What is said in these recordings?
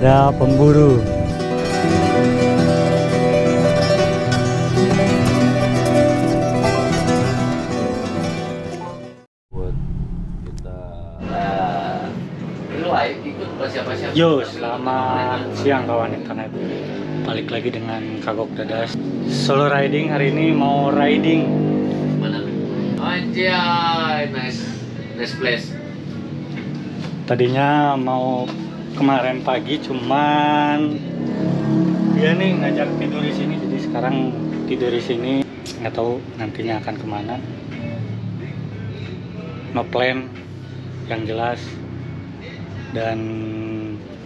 ada pemburu. Buat kita live ikut siapa-siapa. Yo, selamat siang kawan internet. Balik lagi dengan Kagok Dadas. Solo riding hari ini, mau riding. Mana? Anjay, nice place. Tadinya mau kemarin pagi, cuman dia nih ngajak tidur di sini, jadi sekarang tidur di sini. Nggak tahu nantinya akan kemana. No plan yang jelas. Dan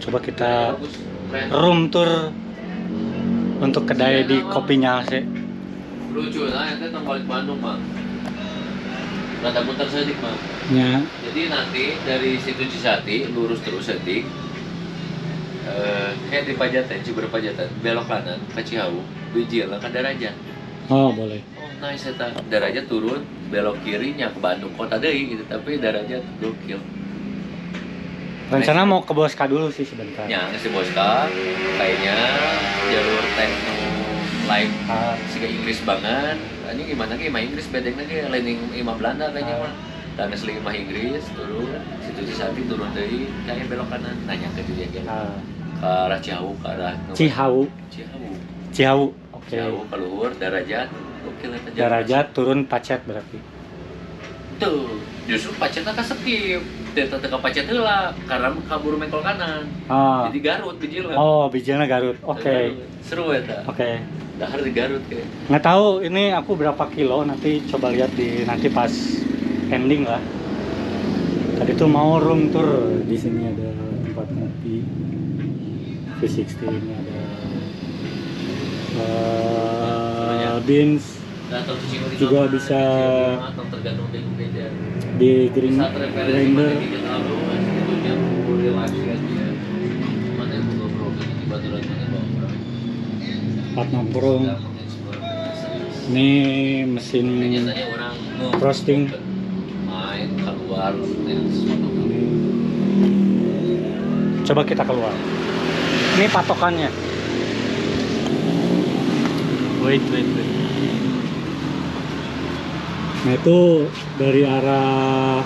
coba kita room tour untuk kedai di Kopinya sih. Lucu lah, itu tentang balik Bandung mah. Rada muter sedik mah. Ya. Jadi nanti dari situ Cisati lurus terus sedik. Kayak di Pajatan, Ciber Pajatan, belok kanan ke Cihawu, Wijil ke Darajat. Oh boleh. Oh nice eta. Darajat turun, belok kirinya ke Bandung kota deui gitu, tapi Darajat gokil. Rencana mau ke Boska dulu sih sebentar. Ya, si Boska kayaknya jalur tekno live siga Inggris banget. Anjing gimana ge mah Inggris bedengna ge lain imah Belanda kayaknya mah. Dan asli imah Inggris turun, situ Cisati turun deui, kayak belok kanan nanya ke dia ge. Ke arah Cihawu, ke arah Cihawu. Oke. Cihawu keluar Darajat. Gokil eta jalur. Darajat turun Pacet berarti. Tuh, justru Pacetna kasepip. Teu teu ka Pacet heula, karena kabur mengkol kanan. Jadi Garut bijilna. Oh, bijilna Garut. Oke. Seru eta. Oke. Dahar di Garut kayak. Nggak tahu ini aku berapa kilo, nanti coba lihat di nanti pas ending lah. Tadi tuh mau room tour, di sini ada tempat ngopi. V60 ini ada beans juga bisa tergantung beda. di green grinder. Tempat nongkrong. Ini mesin roasting. Main keluar Coba kita keluar. Ini patokannya. Wait. Nah itu dari arah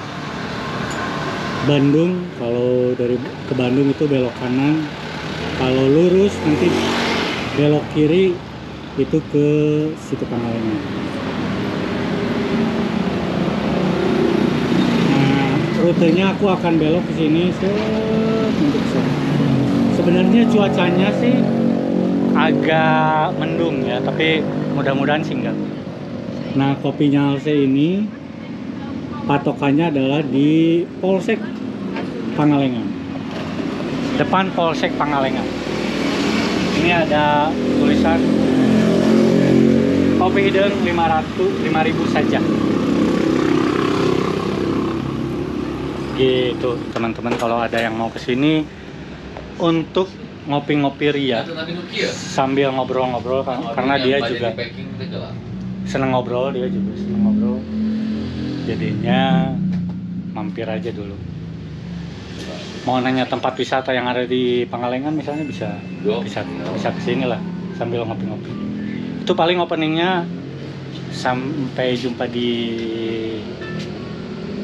Bandung, kalau dari ke Bandung itu belok kanan. Kalau lurus nanti belok kiri itu ke situ Pangalengan. Nah, rutenya aku akan belok ke sini untuk sana. Sebenarnya cuacanya sih agak mendung ya, tapi mudah-mudahan sih enggak. Nah, Kopinya Alse ini patokannya adalah di Polsek Pangalengan. Depan Polsek Pangalengan. Ini ada tulisan kopi hidung 5.000 saja. Gitu, teman-teman, kalau ada yang mau kesini untuk ngopi-ngopi ria sambil ngobrol-ngobrol karena dia juga seneng ngobrol, jadinya mampir aja dulu. Mau nanya tempat wisata yang ada di Pangalengan misalnya bisa kesini lah sambil ngopi-ngopi. Itu paling openingnya. Sampai jumpa di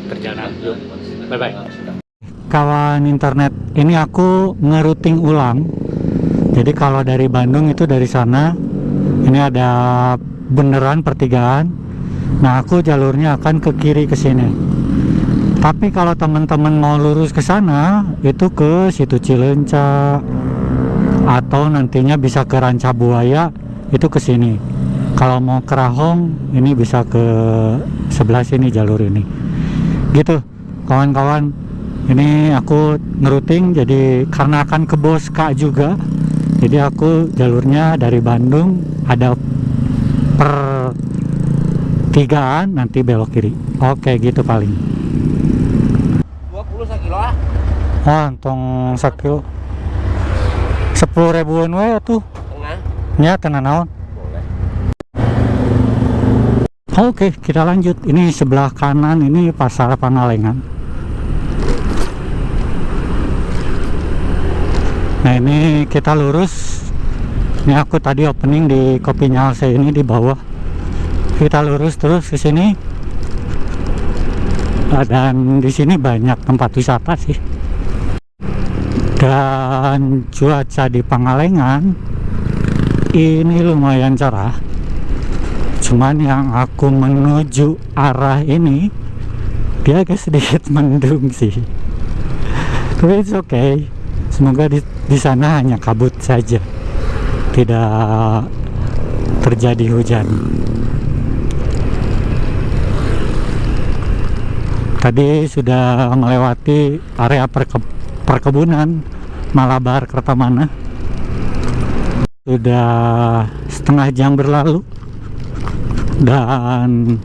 perjalanan. Bye bye. Kawan internet, ini aku ngerouting ulang. Jadi kalau dari Bandung itu dari sana, ini ada beneran pertigaan. Nah, aku jalurnya akan ke kiri ke sini. Tapi kalau teman-teman mau lurus ke sana, itu ke situ Cileunca atau nantinya bisa ke Ranca Buaya, itu ke sini. Kalau mau ke Rahong, ini bisa ke sebelah sini jalur ini. Gitu, kawan-kawan. Ini aku ngerouting, jadi karena akan ke Boska juga. Jadi aku jalurnya dari Bandung ada pertigaan, nanti belok kiri. Oke, gitu paling. 20 sakilo lah. Wah, tong sakilo 10 ribuan we tuh. Tengah. Ya, tenan naon. Boleh. Oke, kita lanjut. Ini sebelah kanan ini Pasar Pangalengan. Nah ini kita lurus. Ini aku tadi opening di kopinya Alse ini di bawah. Kita lurus terus ke sini. Dan di sini banyak tempat wisata sih. Dan cuaca di Pangalengan ini lumayan cerah. Cuman yang aku menuju arah ini dia agak sedikit mendung sih. Tapi it's okay. Semoga di sana hanya kabut saja, tidak terjadi hujan. Tadi sudah melewati area perkebunan Malabar Kertamana. Sudah setengah jam berlalu. Dan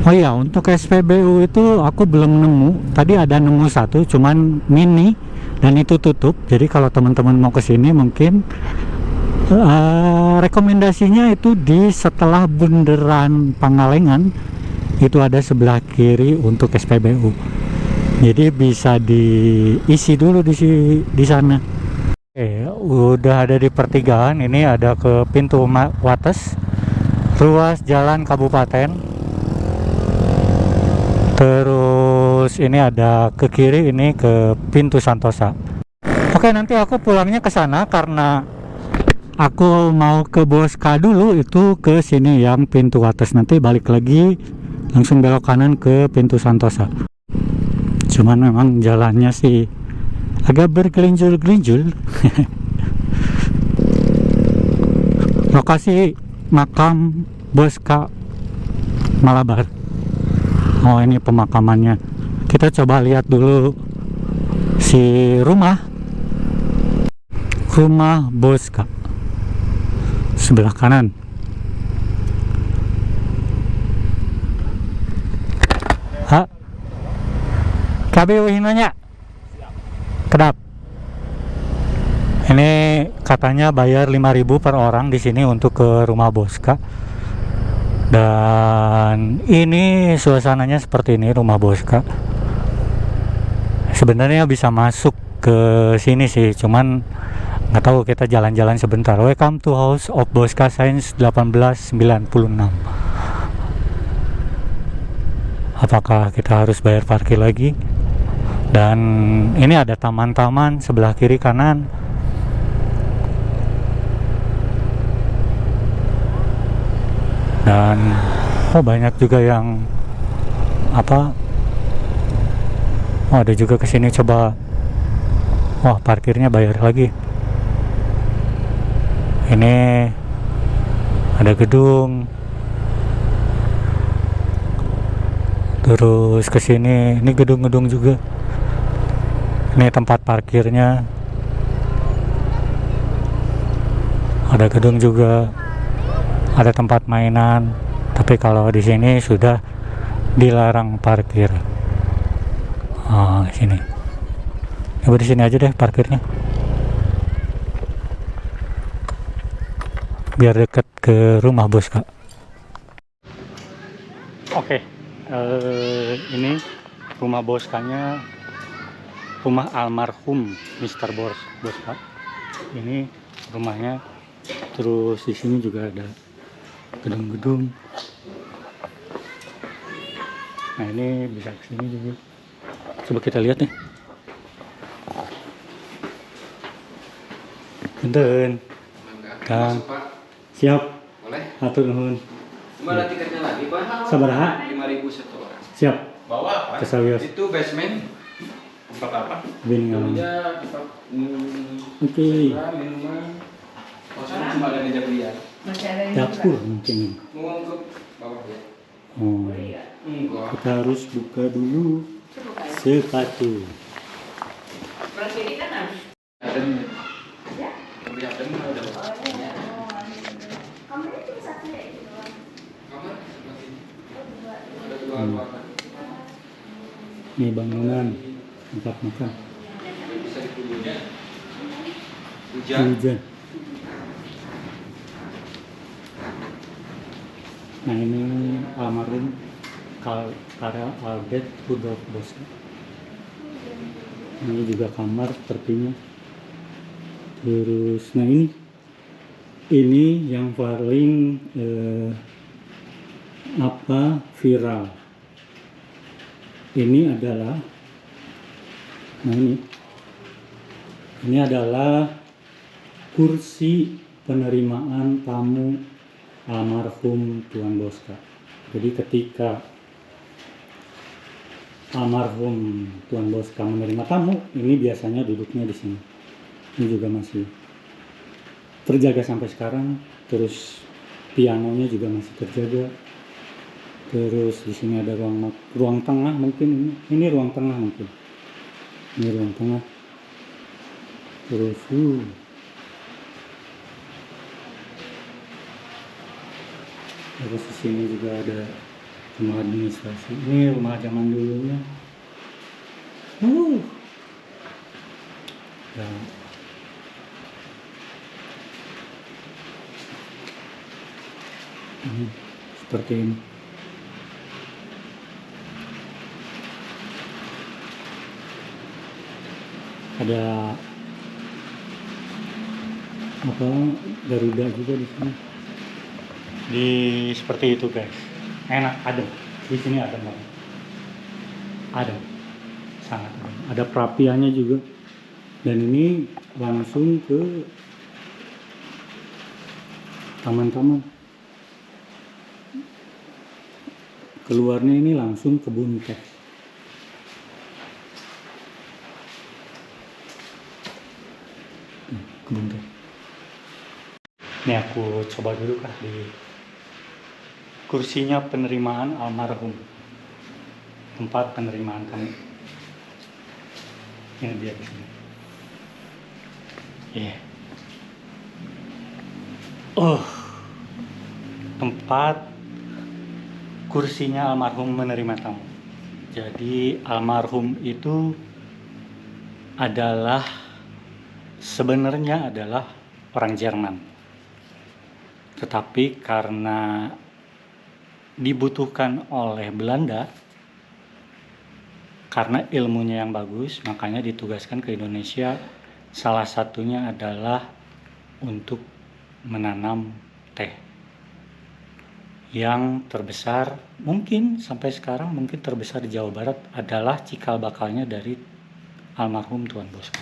oh iya, untuk SPBU itu aku belum nemu. Tadi ada nemu satu, cuman mini dan itu tutup. Jadi kalau teman-teman mau ke sini mungkin rekomendasinya itu di setelah bundaran Pangalengan itu ada sebelah kiri untuk SPBU. Jadi bisa diisi dulu di sana. Oke, udah ada di pertigaan. Ini ada ke pintu Wates, ruas jalan kabupaten. Terus ini ada ke kiri, ini ke pintu Santosa. Oke, nanti aku pulangnya ke sana karena aku mau ke Boska dulu, itu ke sini yang pintu atas. Nanti balik lagi langsung belok kanan ke pintu Santosa. Cuman memang jalannya sih agak bergelinjul-gelinjul. Lokasi makam Boska Malabar. Oh, ini pemakamannya. Kita coba lihat dulu si rumah Boska sebelah kanan. KBU hinonya kedap. Ini katanya bayar 5.000 per orang di sini untuk ke rumah Boska. Dan ini suasananya seperti ini rumah Boska. Sebenarnya bisa masuk ke sini sih, cuman nggak tahu, kita jalan-jalan sebentar. Welcome to House of Boska Science 1896. Apakah kita harus bayar parkir lagi? Dan ini ada taman-taman sebelah kiri kanan. Dan banyak juga yang ada juga kesini coba. Wah, parkirnya bayar lagi. Ini ada gedung. Terus kesini, ini gedung-gedung juga. Ini tempat parkirnya. Ada gedung juga. Ada tempat mainan, tapi kalau di sini sudah dilarang parkir. Sini. Coba di sini aja deh parkirnya, biar dekat ke rumah Boska. Oke, ini rumah Boskanya, rumah almarhum Mr. Boska. Ini rumahnya. Terus di sini juga ada gedung-gedung. Nah, ini bisa ke sini juga. Coba kita lihat nih. Benten. Kang. Siap. Boleh? Atur nuhun. Gimana tiketnya lagi, Pak? Sabaraha? 5.000 satu orang. Siap. Bawa apa? Kesawios. Itu basement. Tempat apa? Bingung. Ya, tempat Oke. minuman. Maksudnya cuma ada meja beliau. Dapur mungkin. Mau ke bawah ya? Oh. Enggak. Kita harus buka dulu sepatu. Ada nih. Ya? Kelihatan ada. Kamarnya cuma satu ya itu doang. Kamar sebelah sini. Ada dua ruangan. Ini bangunan tempat makan. Bisa dikulinya. Hujan. Hujan. Nah, ini almarhum Karel Albert Rudolf Boska. Ini juga kamar sepertinya. Terus nah ini yang paling viral. Ini adalah ini adalah kursi penerimaan tamu almarhum Tuan Bosca. Jadi ketika almarhum Tuan Bosca menerima tamu, ini biasanya duduknya di sini. Ini juga masih terjaga sampai sekarang. Terus pianonya juga masih terjaga. Terus di sini ada ruang tengah mungkin ini ruang tengah mungkin. Ini ruang tengah. Terus terus di sini juga ada rumah administrasi. Ini rumah zaman dulunya. Ya. Ini seperti ini. Ada Garuda juga di sini. Seperti itu guys. Enak, adem. Di sini adem banget. Adem. Sangat adem. Ada perapiannya juga. Dan ini langsung ke taman-taman. Keluarnya ini langsung kebun teh. Kebun teh. Ini aku coba dulu kah di kursinya penerimaan almarhum, tempat penerimaan kami. Ini dia di sini. Tempat kursinya almarhum menerima tamu. Jadi almarhum itu sebenarnya adalah orang Jerman. Tetapi karena dibutuhkan oleh Belanda, karena ilmunya yang bagus, makanya ditugaskan ke Indonesia. Salah satunya adalah untuk menanam teh. Yang terbesar, mungkin sampai sekarang mungkin terbesar di Jawa Barat adalah cikal bakalnya dari almarhum Tuan Bosca.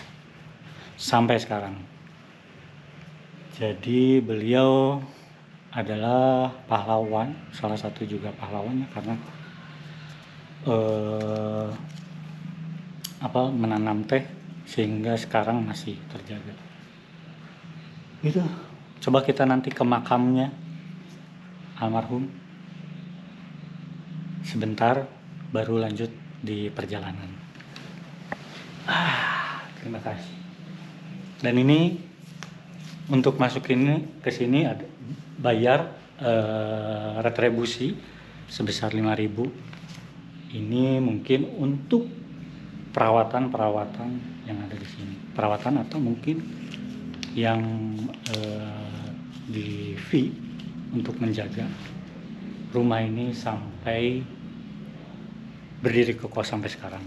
Sampai sekarang. Jadi beliau adalah pahlawan, salah satu juga pahlawannya karena menanam teh sehingga sekarang masih terjaga. Gitu. Coba kita nanti ke makamnya almarhum. Sebentar baru lanjut di perjalanan. Terima kasih. Dan ini untuk masuk ke sini ada bayar retribusi sebesar 5.000. Ini mungkin untuk perawatan yang ada di sini. Perawatan atau mungkin yang di fee untuk menjaga rumah ini sampai berdiri kokoh sampai sekarang.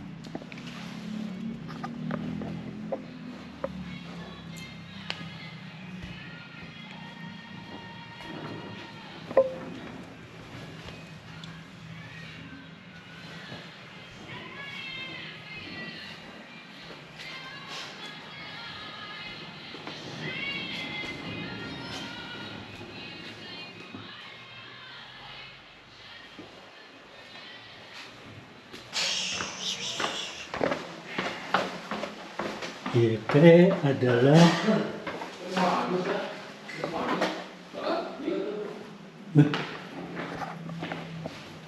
YP adalah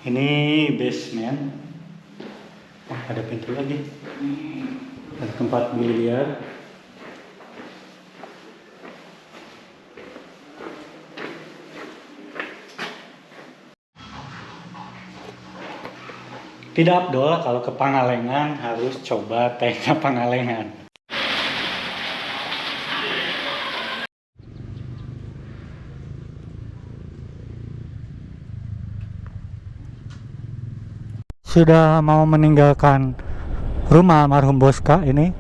ini basement, ada pintu lagi, ada tempat biliar. Tidak abdol kalau ke Pangalengan harus coba tehnya Pangalengan. Sudah mau meninggalkan rumah almarhum Bosca ini,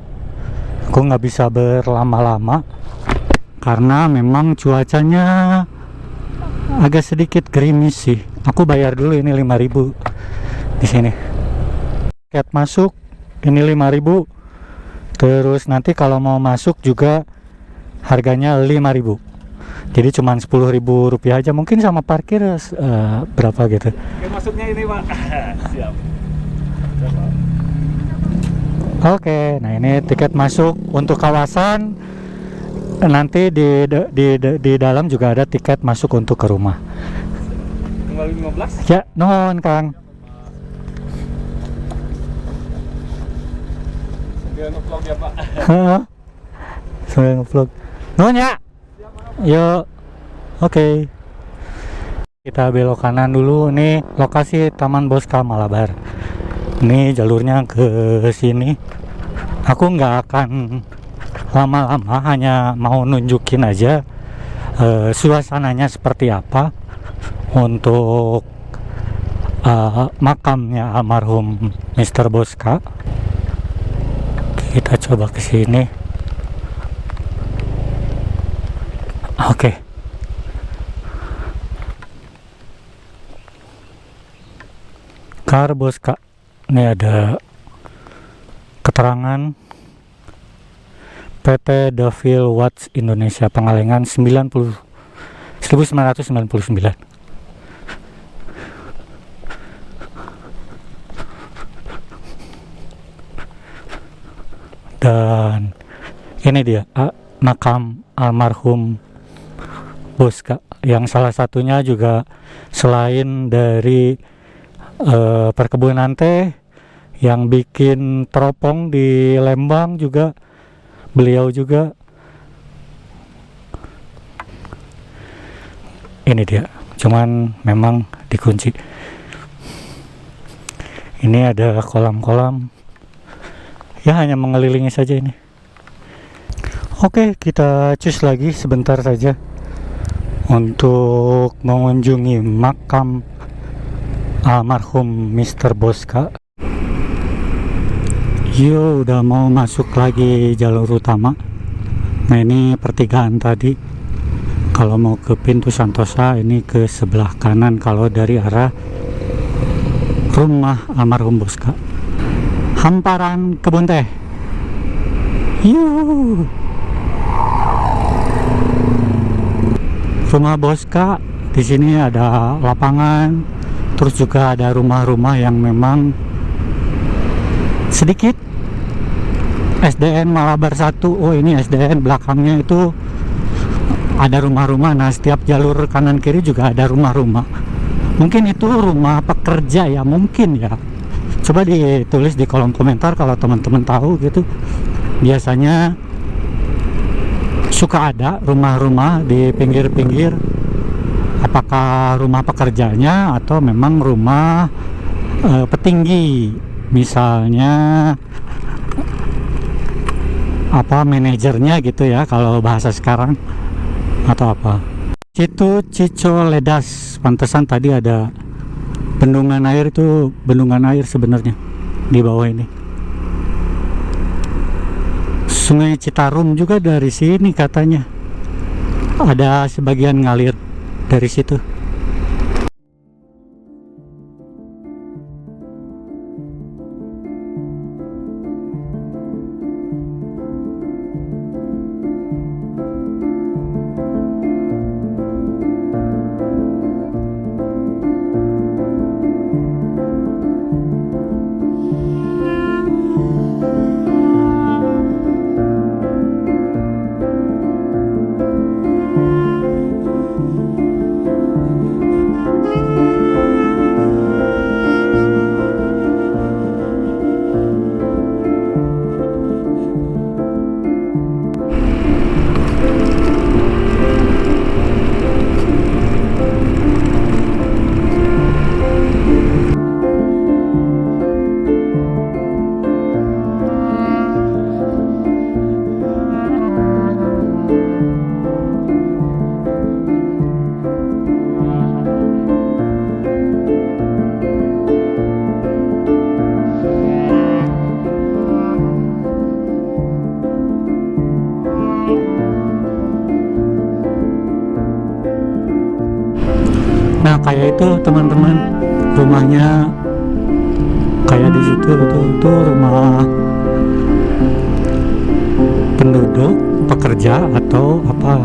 aku nggak bisa berlama-lama karena memang cuacanya agak sedikit gerimis sih. Aku bayar dulu ini 5.000 di sini. Tiket masuk ini 5.000. Terus nanti kalau mau masuk juga harganya 5.000. Jadi cuma 10.000 rupiah aja, mungkin sama parkir berapa gitu. Oke, masuknya ini Pak. Siap. Oke, nah ini tiket masuk untuk kawasan. Nanti di dalam juga ada tiket masuk untuk ke rumah. Tanggal 15. Ya, nuhun Kang. Sambil nge-vlog ya Pak. Sambil nge-vlog. Nuhun ya. Yuk. Oke. Kita belok kanan dulu. Nih lokasi Taman Bosca Malabar. Ini jalurnya ke sini. Aku nggak akan lama-lama, hanya mau nunjukin aja suasananya seperti apa untuk makamnya almarhum Mr. Bosca. Kita coba ke sini. Oke. Kar Bosca. Ini ada keterangan PT Devil Watch Indonesia Pangalengan 1999. Dan ini dia makam almarhum Bosca, yang salah satunya juga selain dari perkebunan teh, yang bikin teropong di Lembang juga beliau juga. Ini dia, cuman memang dikunci. Ini ada kolam-kolam, ya hanya mengelilingi saja ini. Oke, kita cus lagi sebentar saja untuk mengunjungi makam almarhum Mr. Bosca. Yo, udah mau masuk lagi jalur utama. Nah, ini pertigaan tadi. Kalau mau ke pintu Santosa, ini ke sebelah kanan kalau dari arah rumah almarhum Bosca. Hamparan kebun teh. Yuh. Rumah Bosca, di sini ada lapangan, terus juga ada rumah-rumah yang memang sedikit. SDN Malabar 1. Oh, ini SDN, belakangnya itu ada rumah-rumah. Nah, setiap jalur kanan kiri juga ada rumah-rumah. Mungkin itu rumah pekerja ya, mungkin ya. Coba ditulis di kolom komentar kalau teman-teman tahu gitu. Biasanya suka ada rumah-rumah di pinggir-pinggir. Apakah rumah pekerjanya atau memang rumah petinggi, misalnya apa, manajernya gitu ya kalau bahasa sekarang, atau apa. Situ Cicoledas, pantesan tadi ada bendungan air. Itu bendungan air sebenarnya di bawah ini. Sungai Citarum juga dari sini katanya, ada sebagian ngalir dari situ. kayak itu teman-teman, rumahnya kayak di situ tuh rumah penduduk pekerja atau apa.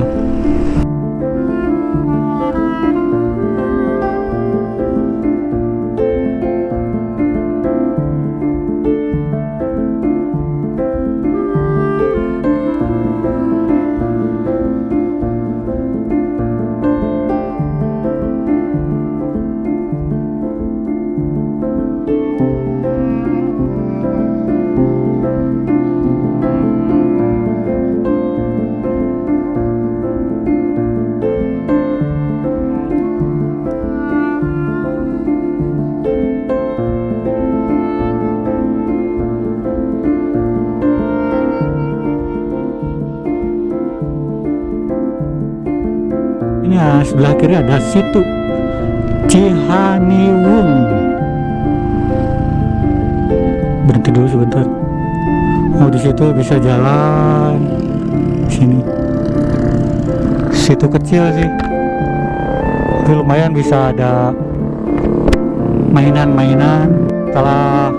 Ini ya, sebelah kiri ada situ Cihaniwung. Berhenti dulu sebentar. Oh, di situ bisa jalan. Sini. Situ kecil sih. Tapi lumayan bisa ada mainan-mainan. Setelah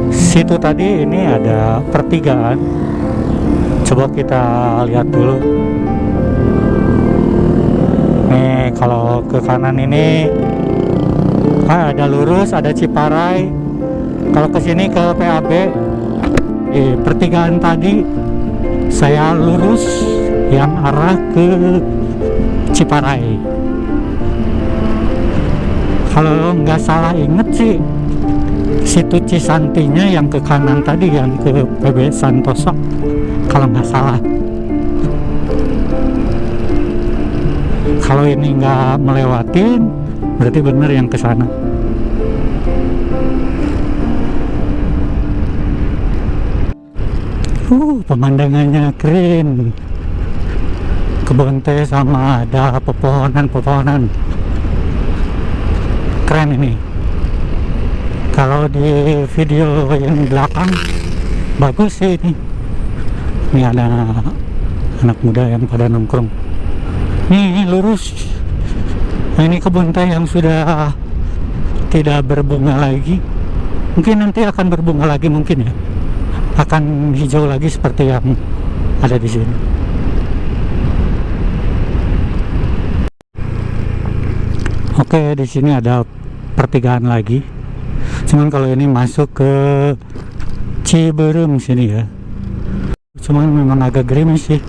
situ tadi ini ada pertigaan. Coba kita lihat dulu. Nih kalau ke kanan ini ada lurus, ada Ciparai. Kalau ke sini ke PAB. Pertigaan tadi saya lurus yang arah ke Ciparai. Kalau nggak salah inget sih, situ Cisantinya yang ke kanan tadi, yang ke PB Santoso kalau nggak salah. Kalau ini nggak melewatin, berarti bener yang ke sana. Pemandangannya keren. Kebun teh sama ada pepohonan-pepohonan. Keren ini. Kalau di video yang belakang bagus sih ini. Ini ada anak muda yang pada nongkrong. Nih lurus. Nah, ini kebun teh yang sudah tidak berbunga lagi. Mungkin nanti akan berbunga lagi mungkin ya. Akan hijau lagi seperti yang ada di sini. Oke, di sini ada pertigaan lagi. Cuman kalau ini masuk ke Ciberem sini ya. Cuman memang agak gerimis sih.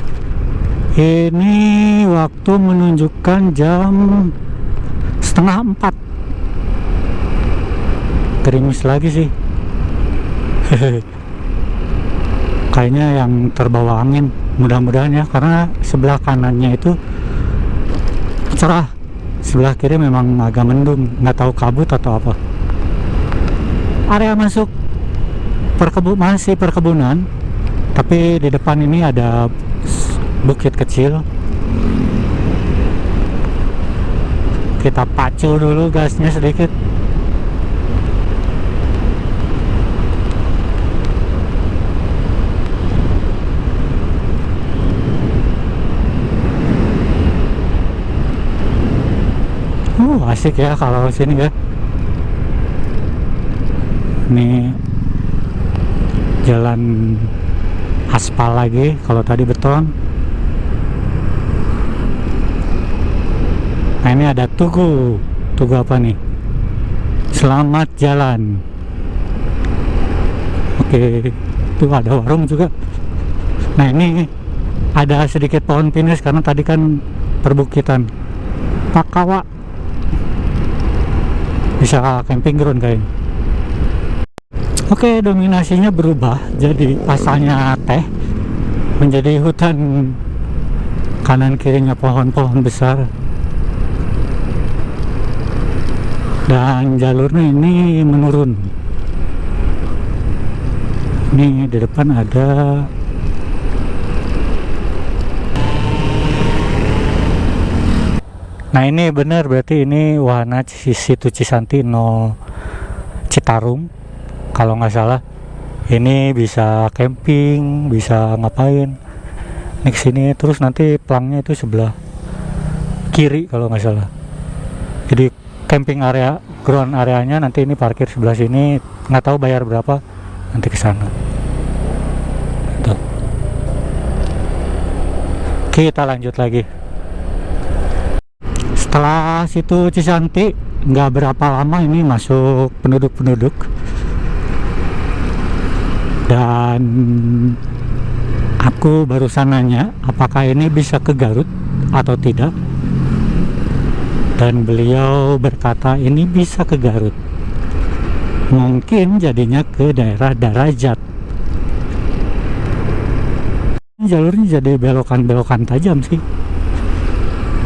Ini waktu menunjukkan jam 3:30. Gerimis lagi sih. Kayaknya yang terbawa angin. Mudah-mudahan ya, karena sebelah kanannya itu cerah, sebelah kiri memang agak mendung. Nggak tahu kabut atau apa. Area masuk masih perkebunan, tapi di depan ini ada bukit kecil. Kita pacu dulu gasnya sedikit. Asik ya kalau sini ya. Ini jalan aspal lagi, kalau tadi beton. Nah ini ada tugu apa nih? Selamat jalan. Oke, itu ada warung juga. Nah ini ada sedikit pohon pinus karena tadi kan perbukitan. Pakawa. Bisa camping ground kayaknya. Oke, dominasinya berubah jadi asalnya teh menjadi hutan. Kanan kirinya pohon-pohon besar. Dan jalurnya ini menurun. Ini di depan ada Nah ini benar, berarti ini wahana situ Cisanti no Citarum kalau nggak salah. Ini bisa camping, bisa ngapain. Ini kesini terus nanti pelangnya itu sebelah kiri kalau nggak salah. Jadi camping area, ground areanya nanti ini parkir sebelah sini, nggak tahu bayar berapa, nanti ke sana. Tuh. Kita lanjut lagi. Setelah situ Cisanti, nggak berapa lama ini masuk penduduk-penduduk, dan aku barusan nanya apakah ini bisa ke Garut atau tidak, dan beliau berkata ini bisa ke Garut, mungkin jadinya ke daerah Darajat. Jalurnya jadi belokan-belokan tajam sih,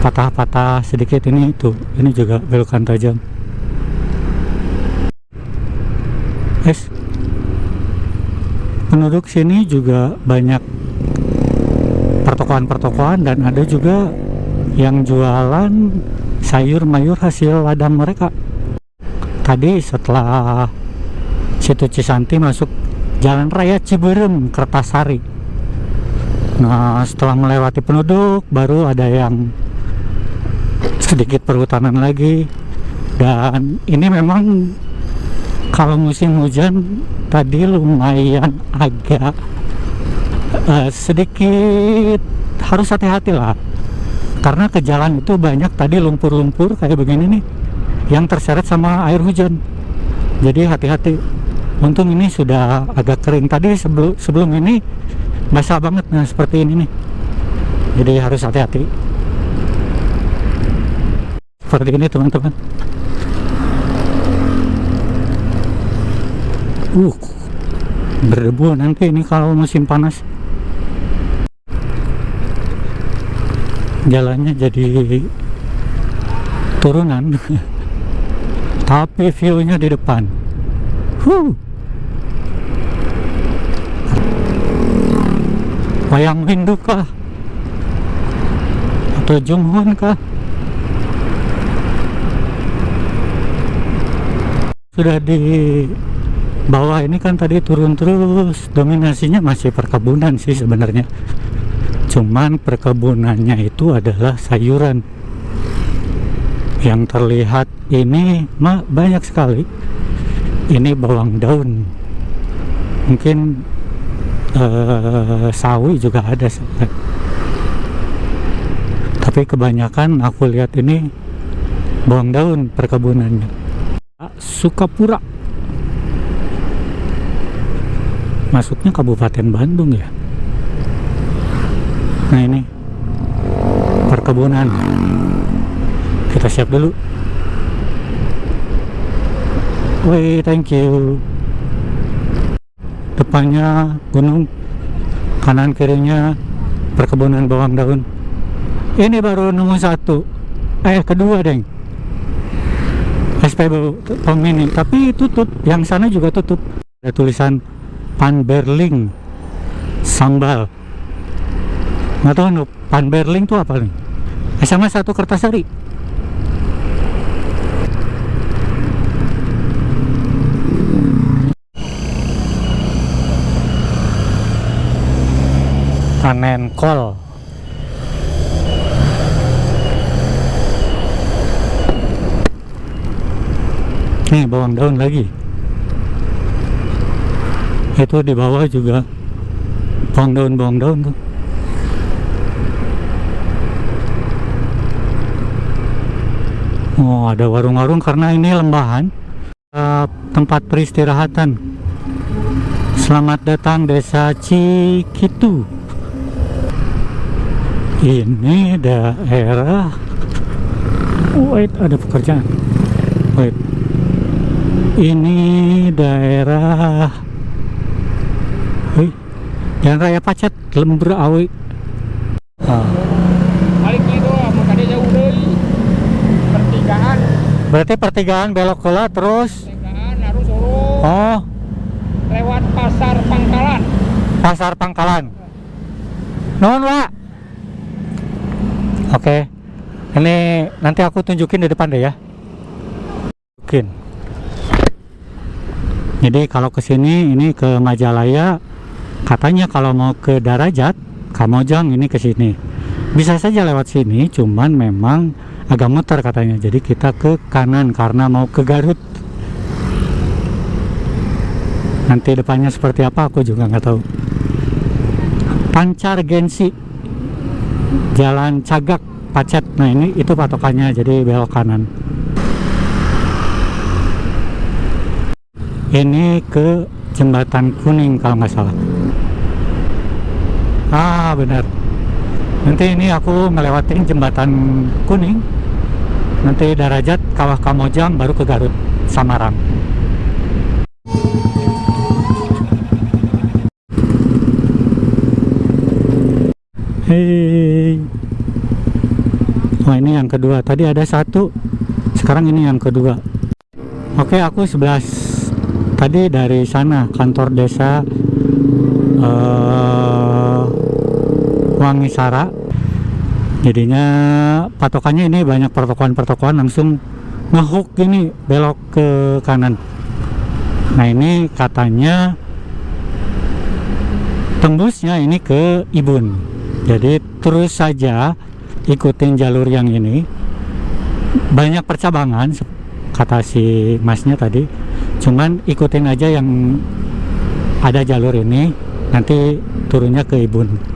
patah-patah sedikit. Ini tuh, ini juga belokan tajam. Guys, penduduk sini juga banyak pertokoan-pertokoan, dan ada juga yang jualan sayur mayur hasil ladang mereka. Tadi setelah situ Cisanti masuk Jalan Raya Ciberem Kertasari. Nah, setelah melewati penduduk baru ada yang sedikit perhutanan lagi, dan ini memang kalau musim hujan tadi lumayan agak sedikit harus hati-hati lah, karena ke jalan itu banyak tadi lumpur-lumpur kayak begini nih yang terseret sama air hujan, jadi hati-hati. Untung ini sudah agak kering, tadi sebelum ini basah banget. Nah, seperti ini nih, jadi harus hati-hati seperti ini teman-teman. Berdebu nanti ini kalau musim panas. Jalannya jadi turunan tapi view-nya di depan. Wayang Windu kah? Atau Junghun kah? Sudah di bawah ini kan tadi turun terus, dominasinya masih perkebunan sih sebenarnya. Cuman perkebunannya itu adalah sayuran. Yang terlihat ini banyak sekali. Ini bawang daun. Mungkin sawi juga ada, tapi kebanyakan aku lihat ini bawang daun perkebunannya. Sukapura, masuknya Kabupaten Bandung ya. Nah, ini perkebunan, kita siap dulu. Woi, thank you. Depannya gunung, kanan kirinya perkebunan bawang daun. Ini baru nemu kedua deng, SPBU Pom Mini, tapi tutup. Yang sana juga tutup. Ada tulisan Panberling Sambal. Nggak tahu nih Panberling itu apa nih. SMA 1 Kertasari. Panen kol. Nih bawang daun lagi. Itu di bawah juga bawang daun tuh. Oh, ada warung-warung karena ini lembahan, tempat peristirahatan. Selamat datang Desa Cikitu. Ini daerah, wait, ada pekerjaan. Wait, ini daerah Jalan Raya Pacet, Lembur Awi. Balik itu mau tadi jauh deui. Pertigaan. Berarti pertigaan belok kula terus. Pertigaan harus urus. Oh, Lewat Pasar Pangkalan. Pasar Pangkalan. Nuhun, Pak. Oke. Ini nanti aku tunjukin di depan deh ya. Tunjukin. Jadi kalau ke sini ini ke Majalaya, katanya kalau mau ke Darajat, Kamojang ini ke sini. Bisa saja lewat sini, cuman memang agak muter katanya, jadi kita ke kanan karena mau ke Garut. Nanti depannya seperti apa aku juga nggak tahu. Pancar Gensi, Jalan Cagak, Pacet. Nah ini itu patokannya, jadi belok kanan. Ini ke Jembatan Kuning kalau nggak salah. Ah benar. Nanti ini aku ngelewatin Jembatan Kuning, nanti Darajat, Kawah Kamojang, baru ke Garut, Samarang. Hei. Oh ini yang kedua, tadi ada satu, sekarang ini yang kedua. Oke, aku 11. Tadi dari sana, kantor desa Wangisara. Jadinya patokannya ini banyak pertokoan-pertokoan, langsung ngehook ini belok ke kanan. Nah ini katanya tembusnya ini ke Ibun. Jadi terus saja ikutin jalur yang ini. Banyak percabangan kata si masnya tadi. Cuman ikutin aja yang ada jalur ini, nanti turunnya ke Ibun.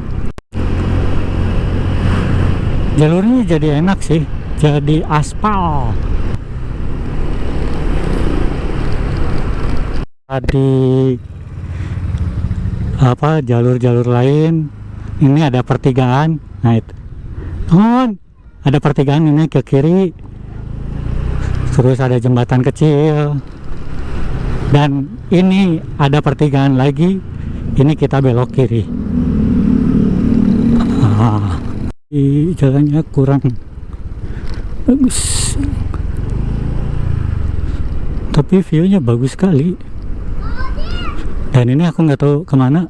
Jalurnya jadi enak sih, jadi aspal. Tadi apa jalur-jalur lain, ini ada pertigaan. Nah itu, oh, ada pertigaan ini ke kiri, terus ada jembatan kecil, dan ini ada pertigaan lagi, ini kita belok kiri. Jalannya kurang bagus, tapi view-nya bagus sekali. Dan ini aku nggak tahu kemana,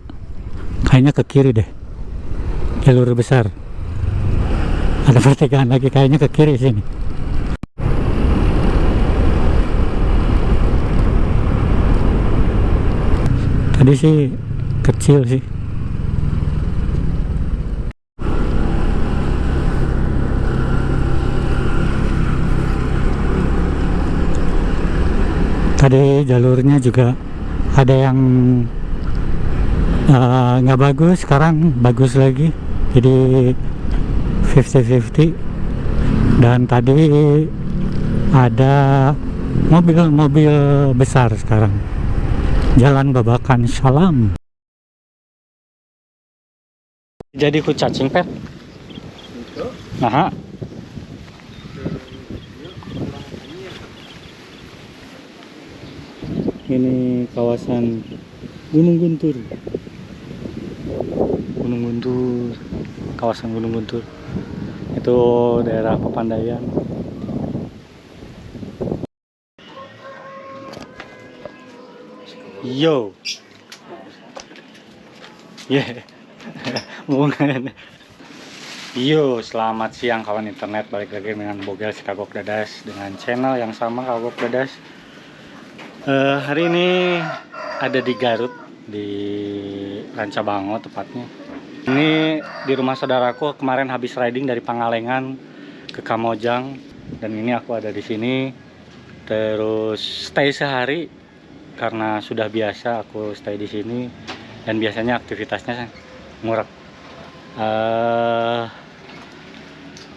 kayaknya ke kiri deh, jalur besar. Ada pertigaan lagi, kayaknya ke kiri sini. Tadi sih kecil sih. Tadi jalurnya juga ada yang nggak bagus, sekarang bagus lagi, jadi 50-50. Dan tadi ada mobil-mobil besar, sekarang jalan babakan salam. Jadi ku cacing pet. Nah, ini kawasan Gunung Guntur. Gunung Guntur, kawasan Gunung Guntur. Itu daerah Pepandayan. Yo. Yeah. Yo, selamat siang kawan internet. Balik lagi dengan Bogel si Kagok Dadas, dengan channel yang sama Kagok Dadas. Hari ini ada di Garut, di Rancabango tepatnya. Ini di rumah saudaraku, kemarin habis riding dari Pangalengan ke Kamojang, dan ini aku ada di sini. Terus stay sehari karena sudah biasa aku stay di sini, dan biasanya aktivitasnya ngurek.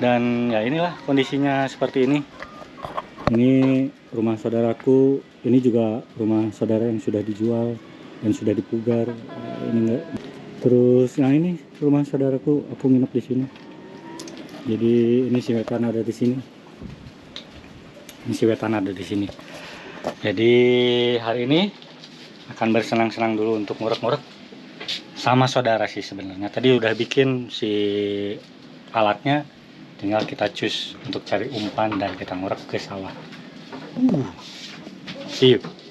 Dan ya inilah kondisinya seperti ini. Ini rumah saudaraku, ini juga rumah saudara yang sudah dijual dan sudah dipugar. Ini enggak. Terus, nah ini rumah saudaraku, aku nginep di sini. Jadi ini si Wetan ada di sini. Ini si Wetan ada di sini. Jadi hari ini akan bersenang-senang dulu untuk ngurek-ngurek sama saudara sih sebenarnya. Tadi udah bikin si alatnya, tinggal kita cus untuk cari umpan dan kita ngurek ke sawah. See you.